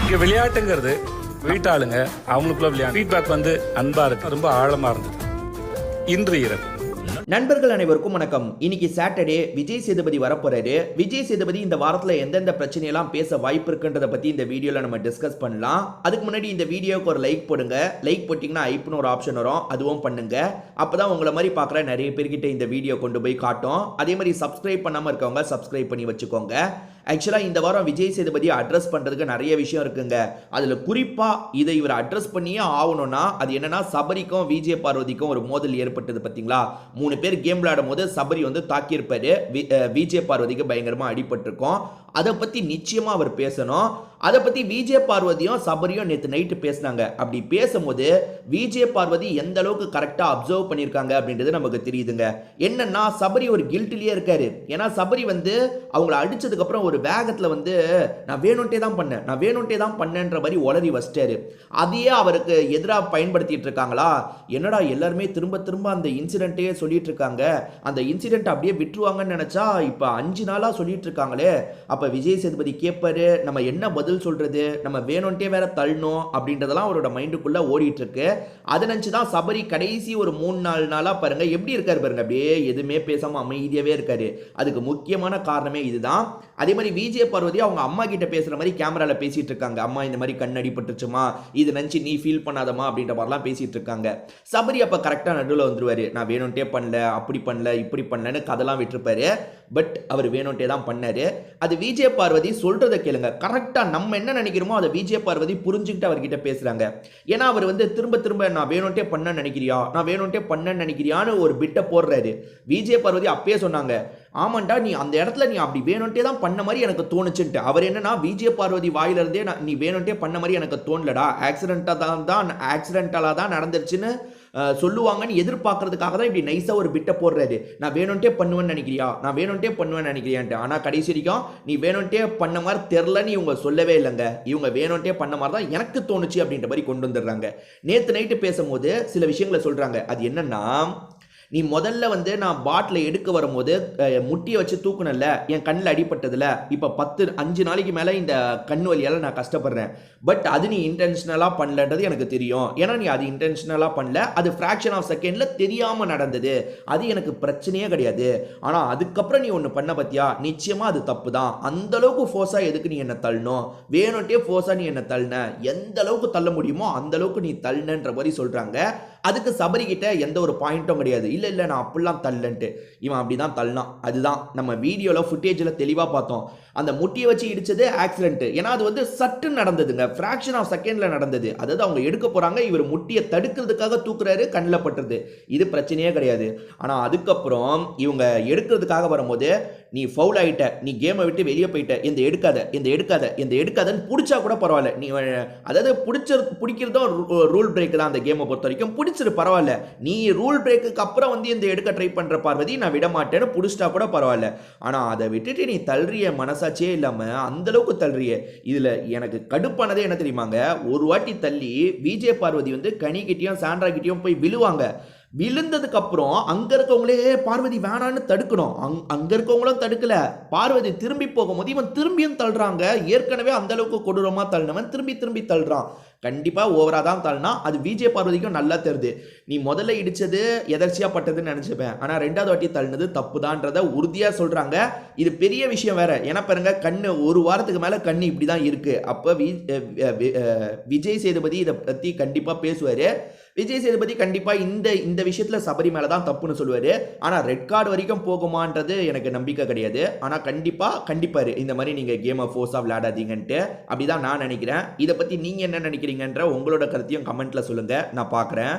இங்கே விளையாட்டுங்கிறது வீட்டாளுங்க அவங்களுக்குள்ள விளையாட்டு ஃபீட்பேக் வந்து அன்பாக இருக்கு, ரொம்ப ஆழமாக இருந்தது. இன்று இரவு நண்பர்கள் அனைவருக்கும் வணக்கம். இன்னைக்கு சாட்டர்டே விஜய் சேதுபதி வரப்போறாரு. விஜய் சேதுபதி இந்த வாரத்தில் எந்தெந்த பிரச்சனையெல்லாம் பேச வாய்ப்பு இருக்குன்றதை பத்தி இந்த வீடியோல நம்ம டிஸ்கஸ் பண்ணலாம். அதுக்கு முன்னாடி இந்த வீடியோக்கு ஒரு லைக் போடுங்க. லைக் போட்டிங்கன்னா ஐப்னு ஒரு ஆப்ஷன் வரும், அதுவும் பண்ணுங்க. அப்பதான் உங்களை மாதிரி பார்க்குற நிறைய பேர்கிட்ட இந்த வீடியோ கொண்டு போய் காட்டும். அதே மாதிரி சப்ஸ்கிரைப் பண்ணாமல் இருக்கவங்க சப்ஸ்கிரைப் பண்ணி வச்சுக்கோங்க. ஆக்சுவலாக இந்த வாரம் விஜய் சேதுபதி அட்ரஸ் பண்ணுறதுக்கு நிறைய விஷயம் இருக்குங்க. அதில் குறிப்பாக இதை இவர் அட்ரஸ் பண்ணியே ஆகணும்னா அது என்னன்னா, சபரிக்கும் விஜய் பார்வதிக்கும் ஒரு மோதல் ஏற்பட்டது பார்த்தீங்களா. 3 பேர் கேம் விளையாடும் போது சபரி வந்து தாக்கியிருப்பாரு, விஜய் பார்வதிக்கு பயங்கரமாக அடிபட்டிருக்கும். அதை பற்றி நிச்சயமாக அவர் பேசணும். அதை பற்றி விஜய் பார்வதியும் சபரியும் நேற்று நைட்டு பேசினாங்க. அப்படி பேசும்போது விஜய் பார்வதி எந்த அளவுக்கு கரெக்டாக அப்சர்வ் பண்ணியிருக்காங்க அப்படின்றது நமக்கு தெரியுதுங்க. என்னன்னா, சபரி ஒரு கில்ட்டிலேயே இருக்காரு. ஏன்னா சபரி வந்து அவங்கள அடிச்சதுக்கப்புறம் ஒரு வேகத்தில் வந்து நான் வேணும்ட்டே தான் பண்ணேன்ற மாதிரி உளறி வச்சிட்டாரு. அதையே அவருக்கு எதிராக பயன்படுத்திட்டு இருக்காங்களா. என்னடா எல்லாருமே திரும்ப திரும்ப அந்த இன்சிடென்ட்டே சொல்லிட்டு இருக்காங்க, அந்த இன்சிடென்ட் அப்படியே விட்டுருவாங்கன்னு நினைச்சா இப்போ 5 நாளாக சொல்லிட்டு இருக்காங்களே. அப்போ விஜய் சேதுபதி கேட்பாரு, நம்ம என்ன பதில் சொல்றது, நம்ம வேணும்ட்டே வேற தள்ளணும் அப்படின்றதெல்லாம் அவரோட மைண்டுக்குள்ள ஓடிட்டு இருக்கு. அதை நினச்சி தான் சபரி கடைசி ஒரு 3-4 நாளாக பாருங்க எப்படி இருக்காரு பாருங்க, அப்படியே எதுவுமே பேசாம அமைதியாவே இருக்காரு. அதுக்கு முக்கியமான காரணமே இதுதான். அதே மாதிரி விஜய் பார்வதி அவங்க அம்மா கிட்ட பேசுற மாதிரி கேமரால பேசிட்டு இருக்காங்க. அம்மா இந்த மாதிரி கண் அடிபட்டுச்சுமா, இது நினைச்சு நீ ஃபீல் பண்ணாதமா அப்படின்ற மாதிரிலாம் பேசிட்டு இருக்காங்க. சபரி அப்ப கரெக்டா நடுவில் வந்துருவாரு. நான் வேணும்ட்டே பண்ணல, அப்படி பண்ணல, இப்படி பண்ணலன்னு கதெல்லாம் விட்டுருப்பாரு. பட் அவர் வேணும்ட்டே தான் பண்ணாரு. அது விஜய் பார்வதி சொல்றதை கேளுங்க. கரெக்டா நம்ம என்ன நினைக்கிறோமோ அதை விஜய் பார்வதி புரிஞ்சுக்கிட்டு அவர்கிட்ட பேசுறாங்க. ஏன்னா அவர் வந்து திரும்ப திரும்ப நான் வேணும்ட்டே பண்ண நினைக்கிறியா, நான் வேணும்ட்டே பண்ண நினைக்கிறியான்னு ஒரு பிட்டை போடுறாரு. விஜய் பார்வதி அப்பயே சொன்னாங்க, ஆமாண்டா நீ அந்த இடத்துல நீ அப்படி வேணும்ட்டே தான் பண்ண மாதிரி எனக்கு தோணுச்சுன்ட்டு. அவர் என்னன்னா, விஜய் பார்வதி வாயிலிருந்தே நீ வேணும்ட்டே பண்ண மாதிரி எனக்கு தோணலடா, ஆக்சிடென்டலா தான் நடந்துருச்சுன்னு சொல்லுவாங்கன்னு எதிர்பார்க்கறதுக்காக தான் இப்படி நைஸா ஒரு பிட்டை போடுறாரு. நான் வேணும்ட்டே பண்ணுவேன்னு நினைக்கிறியா, நான் வேணும்ட்டே பண்ணுவேன்னு நினைக்கிறியான்ட்டு. ஆனா கடைசி வரைக்கும் நீ வேணும்ட்டே பண்ண மாதிரி தெரிலன்னு இவங்க சொல்லவே இல்லைங்க. இவங்க வேணும்ட்டே பண்ண மாதிரி தான் எனக்கு தோணுச்சு அப்படின்ற மாதிரி கொண்டு வந்துடுறாங்க. நேற்று நைட்டு பேசும்போது சில விஷயங்களை சொல்றாங்க. அது என்னன்னா, நீ முதல்ல வந்து நான் பாட்டில் எடுக்க வரும்போது முட்டியை வச்சு தூக்குனல, என் கண்ணில் அடிபட்டதில்ல, இப்போ 5 நாளைக்கு மேலே இந்த கண் வலியால் நான் கஷ்டப்படுறேன். பட் அது நீ இன்டென்ஷனலாக பண்ணலன்றது எனக்கு தெரியும். ஏன்னா நீ அது இன்டென்ஷனலாக பண்ணல, அது ஃப்ராக்ஷன் ஆஃப் செகண்டில் தெரியாமல் நடந்தது, அது எனக்கு பிரச்சனையே கிடையாது. ஆனால் அதுக்கப்புறம் நீ ஒன்று பண்ண பத்தியா, நிச்சயமாக அது தப்பு தான். அந்தளவுக்கு ஃபோர்ஸாக எதுக்கு நீ என்னை தள்ளணும், வேணும்ட்டே ஃபோர்ஸாக நீ என்னை தள்ளின, எந்த அளவுக்கு தள்ள முடியுமோ அந்த அளவுக்கு நீ தள்ளினன்ற மாதிரி சொல்கிறாங்க. அதுக்கு சபரி கிட்ட எந்த ஒரு பாயிண்ட்டும் கிடையாது. இல்லை நான் அப்படிலாம் தள்ளன்ட்டு. இவன் அப்படி தான் தள்ளனான். அதுதான் நம்ம வீடியோவில் ஃபுட்டேஜில் தெளிவாக பார்த்தோம். அந்த முட்டியை வச்சு இடிச்சது ஆக்சிடென்ட். ஏன்னா அது வந்து சட்டு நடந்ததுங்க, ஃப்ராக்ஷன் ஆஃப் செகண்டில் நடந்தது. அதாவது அவங்க எடுக்க போகிறாங்க, இவர் முட்டியை தடுக்கிறதுக்காக தூக்குறாரு, கண்ணில் பட்டுறது, இது பிரச்சனையே கிடையாது. ஆனால் அதுக்கப்புறம் இவங்க எடுக்கிறதுக்காக வரும்போது நீ ஃபவுல் ஆகிட்ட, நீ கேமை விட்டு வெளியே போயிட்ட, இந்த எடுக்காதன்னு பிடிச்சா கூட பரவாயில்ல. நீ அதாவது பிடிக்கிறதும் ரூல் பிரேக் தான் அந்த கேமை பொறுத்த வரைக்கும். பிடிச்சிரு பரவாயில்ல, நீ ரூல் பிரேக்குக்கு அப்புறம் வந்து இந்த எடுக்க ட்ரை பண்ணுற பார்வதி நான் விட மாட்டேன்னு பிடிச்சிட்டா கூட பரவாயில்ல. ஆனால் அதை விட்டுட்டு நீ தள்ளுறிய, மனசாட்சியே இல்லாமல் அந்தளவுக்கு தள்ளுறிய. இதில் எனக்கு கடுப்பானதே என்ன தெரியுமாங்க, ஒரு வாட்டி தள்ளி விஜய் பார்வதி வந்து கனிக்கிட்டையும் சாண்ட்ரா கிட்டையும் போய் விழுவாங்க. விழுந்ததுக்கு அப்புறம் அங்க இருக்கவங்களே பார்வதி வேணான்னு தடுக்கணும். அங்க இருக்கவங்களும் தடுக்கல. பார்வதி திரும்பி போகும்போது இவன் திரும்பியும் தள்ளுறாங்க. ஏற்கனவே அந்த அளவுக்கு கொடூரமா தள்ளினவன் திரும்பி தள்ளுறான். கண்டிப்பா ஓவரா தான் தள்ளினா. அது விஜய் பார்வதிக்கும் நல்லா தெரியுது. நீ முதல்ல இடிச்சது எதர்ச்சியா பட்டதுன்னு நினைச்சுப்பேன், ஆனா 2வது வாட்டி தள்ளினது தப்பு தான்றத உறுதியா சொல்றாங்க. இது பெரிய விஷயம் வேற. ஏன்னா பாருங்க, கண்ணு ஒரு வாரத்துக்கு மேல கண்ணு இப்படிதான் இருக்கு. அப்ப விஜய் சேதுபதி இதை பத்தி கண்டிப்பா பேசுவாரு. விஜய் சேதுபதி கண்டிப்பா இந்த விஷயத்துல சபரி மேல தான் தப்புன்னு சொல்லுவாரு. ஆனா ரெட் கார்டு வரைக்கும் போகுமான்றது எனக்கு நம்பிக்கை கிடையாது. ஆனா கண்டிப்பாரு இந்த மாதிரி நீங்க கேமை ஃபோர்ஸா விளையாடாதீங்கன்ட்டு. அப்படிதான் நான் நினைக்கிறேன். இதை பத்தி நீங்க என்ன நினைக்கிறீங்கன்ற உங்களோட கருத்தையும் கமெண்ட்ல சொல்லுங்க, நான் பார்க்குறேன்.